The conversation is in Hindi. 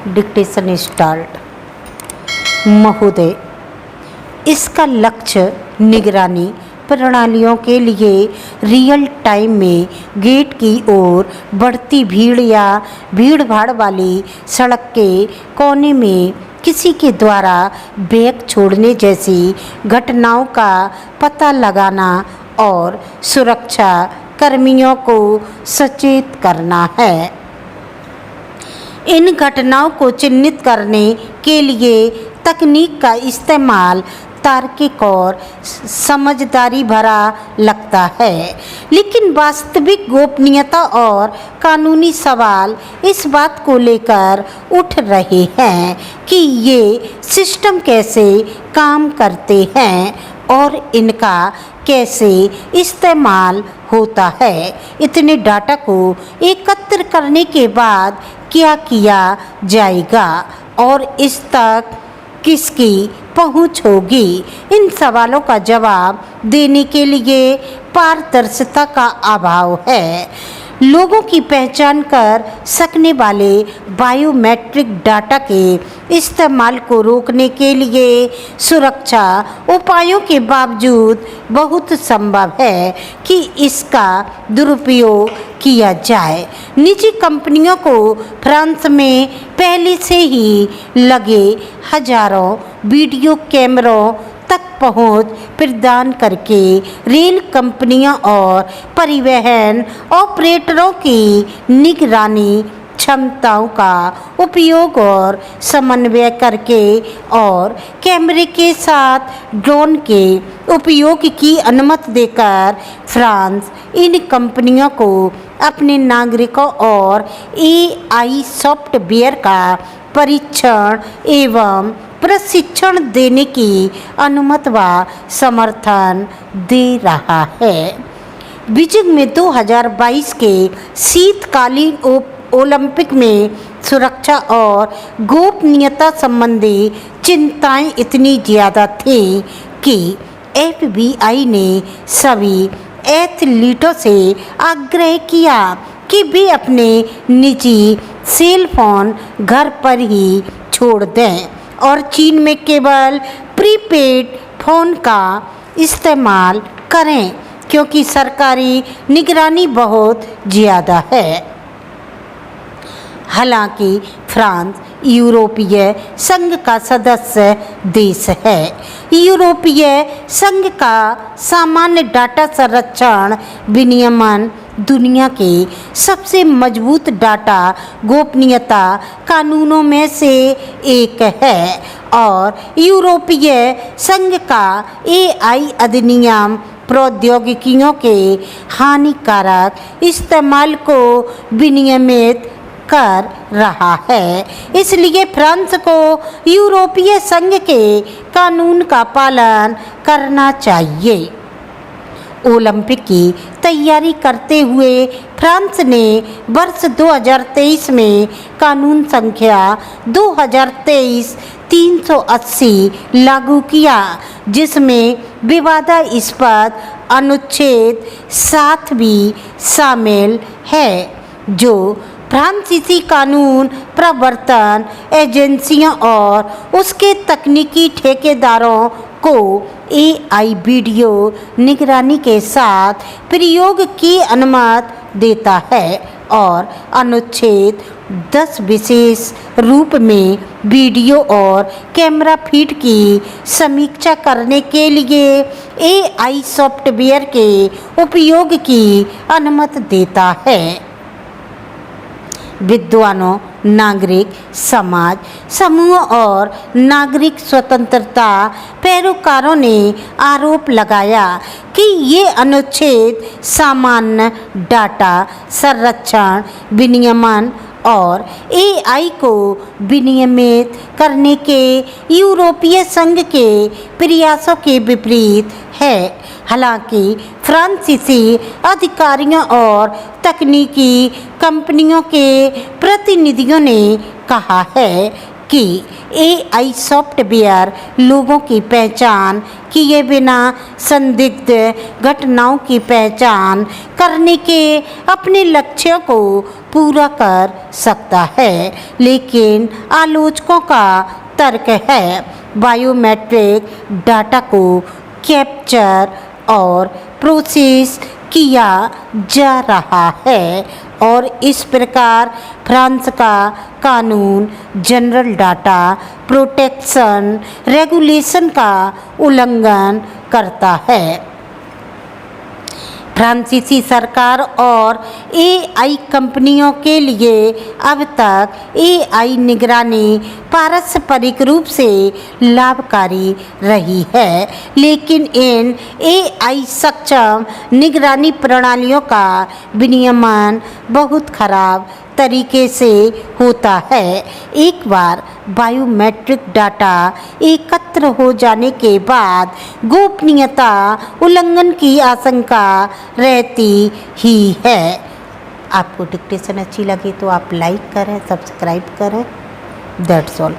Dictation start. महोदय, इसका लक्ष्य निगरानी प्रणालियों के लिए रियल टाइम में गेट की ओर बढ़ती भीड़ या भीड़ भाड़ वाली सड़क के कोने में किसी के द्वारा बैग छोड़ने जैसी घटनाओं का पता लगाना और सुरक्षा कर्मियों को सचेत करना है। इन घटनाओं को चिन्हित करने के लिए तकनीक का इस्तेमाल तार्किक और समझदारी भरा लगता है, लेकिन वास्तविक गोपनीयता और कानूनी सवाल इस बात को लेकर उठ रहे हैं कि ये सिस्टम कैसे काम करते हैं और इनका कैसे इस्तेमाल होता है। इतने डाटा को एकत्र करने के बाद क्या किया जाएगा और इस तक किसकी पहुंच होगी? इन सवालों का जवाब देने के लिए पारदर्शिता का अभाव है। लोगों की पहचान कर सकने वाले बायोमेट्रिक डाटा के इस्तेमाल को रोकने के लिए सुरक्षा उपायों के बावजूद बहुत संभव है कि इसका दुरुपयोग किया जाए। निजी कंपनियों को फ्रांस में पहले से ही लगे हजारों वीडियो कैमरों तक पहुंच प्रदान करके रेल कंपनियां और परिवहन ऑपरेटरों की निगरानी क्षमताओं का उपयोग और समन्वय करके और कैमरे के साथ ड्रोन के उपयोग की अनुमति देकर फ्रांस इन कंपनियों को अपने नागरिकों और AI सॉफ्टवेयर का परीक्षण एवं प्रशिक्षण देने की अनुमति व समर्थन दे रहा है। बीजिंग में 2022 के शीतकालीन ओलंपिक में सुरक्षा और गोपनीयता संबंधी चिंताएं इतनी ज़्यादा थी कि FBI ने सभी एथलीटों से आग्रह किया कि वे अपने निजी सेल फोन घर पर ही छोड़ दें और चीन में केवल प्रीपेड फ़ोन का इस्तेमाल करें, क्योंकि सरकारी निगरानी बहुत ज़्यादा है। हालांकि फ्रांस यूरोपीय संघ का सदस्य देश है। यूरोपीय संघ का सामान्य डाटा संरक्षण विनियमन दुनिया के सबसे मजबूत डाटा गोपनीयता कानूनों में से एक है और यूरोपीय संघ का AI अधिनियम प्रौद्योगिकियों के हानिकारक इस्तेमाल को विनियमित कर रहा है। इसलिए फ्रांस को यूरोपीय संघ के कानून का पालन करना चाहिए। ओलंपिक की तैयारी करते हुए फ्रांस ने वर्ष 2023 में कानून संख्या 2023-380 लागू किया, जिसमें विवादास्पद अनुच्छेद 7 भी शामिल है, जो फ्रांसीसी कानून प्रवर्तन एजेंसियों और उसके तकनीकी ठेकेदारों को AI वीडियो निगरानी के साथ प्रयोग की अनुमति देता है और अनुच्छेद 10 विशेष रूप में वीडियो और कैमरा फीड की समीक्षा करने के लिए AI सॉफ्टवेयर के उपयोग की अनुमति देता है। विद्वानों, नागरिक समाज समूह और नागरिक स्वतंत्रता पैरोकारों ने आरोप लगाया कि ये अनुच्छेद सामान्य डाटा संरक्षण विनियमन और AI को विनियमित करने के यूरोपीय संघ के प्रयासों के विपरीत है। हालांकि फ्रांसीसी अधिकारियों और तकनीकी कंपनियों के प्रतिनिधियों ने कहा है कि AI सॉफ्टवेयर लोगों की पहचान किए बिना संदिग्ध घटनाओं की पहचान करने के अपने लक्ष्यों को पूरा कर सकता है, लेकिन आलोचकों का तर्क है बायोमेट्रिक डाटा को कैप्चर और प्रोसेस किया जा रहा है और इस प्रकार फ्रांस का कानून जनरल डाटा प्रोटेक्शन रेगुलेशन का उल्लंघन करता है। फ्रांसीसी सरकार और एआई कंपनियों के लिए अब तक एआई निगरानी पारस्परिक रूप से लाभकारी रही है, लेकिन इन एआई सक्षम निगरानी प्रणालियों का विनियमन बहुत खराब तरीके से होता है। एक बार बायोमेट्रिक डाटा एकत्र हो जाने के बाद गोपनीयता उल्लंघन की आशंका रहती ही है। आपको डिक्टेशन अच्छी लगी तो आप लाइक करें, सब्सक्राइब करें। That's all.